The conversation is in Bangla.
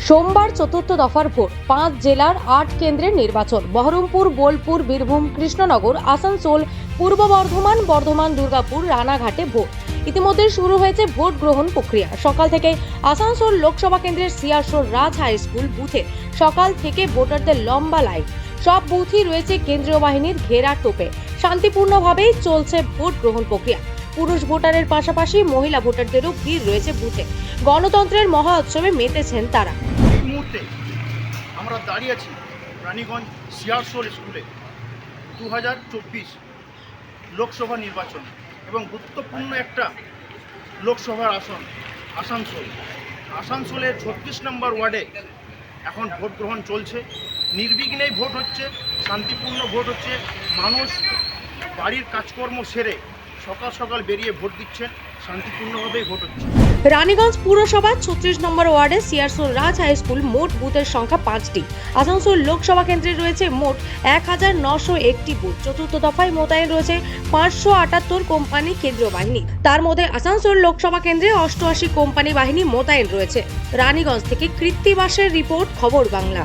সোমবার চতুর্থ দফার ভোট, 5 জেলার 8 কেন্দ্রের নির্বাচন। বহরমপুর, বোলপুর, বীরভূম, কৃষ্ণনগর, আসানসোল, পূর্ব বর্ধমান, বর্ধমান, দুর্গাপুর, রানাঘাটে ভোট। ইতিমধ্যে শুরু হয়েছে ভোট গ্রহণ প্রক্রিয়া। সকাল থেকে আসানসোল লোকসভা কেন্দ্রের সিআরসোল রাজ হাই স্কুল বুথে সকাল থেকে ভোটারদের লম্বা লাইন। সব বুথই রয়েছে কেন্দ্রীয় বাহিনীর ঘেরা টোপে। শান্তিপূর্ণভাবেই চলছে ভোট গ্রহণ প্রক্রিয়া। পুরুষ ভোটারের পাশাপাশি মহিলা ভোটারদেরও ভিড় রয়েছে বুথে। গণতন্ত্রের মহা উৎসবে মেতেছেন তারা। এই মুহূর্তে আমরা দাঁড়িয়ে আছি রানীগঞ্জ সিআরসোল স্কুলে 2024 লোকসভা নির্বাচন এবং গুরুত্বপূর্ণ একটা লোকসভার আসন আসানসোলের 36 নম্বর ওয়ার্ডে এখন ভোট গ্রহণ চলছে। নির্বিঘ্নেই ভোট হচ্ছে, শান্তিপূর্ণ ভোট হচ্ছে। মানুষ বাড়ির কাজকর্ম সেরে সকাল সকাল বেরিয়ে ভোট দিচ্ছেন, শান্তিপূর্ণভাবেই ভোট হচ্ছে। রানীগঞ্জ পুরসভার 36 নম্বর ওয়ার্ডে সিআরসোল রাজ হাই স্কুল মোট বুথের সংখ্যা 5টি। আসানসোল লোকসভা কেন্দ্রে রয়েছে মোট 1901টি বুথ। চতুর্থ দফায় মোতায়েন রয়েছে 578 কোম্পানি কেন্দ্রীয় বাহিনী। তার মধ্যে আসানসোল লোকসভা কেন্দ্রে 88 কোম্পানি বাহিনী মোতায়েন রয়েছে। রানীগঞ্জ থেকে কৃত্তিবাসের রিপোর্ট, খবর বাংলা।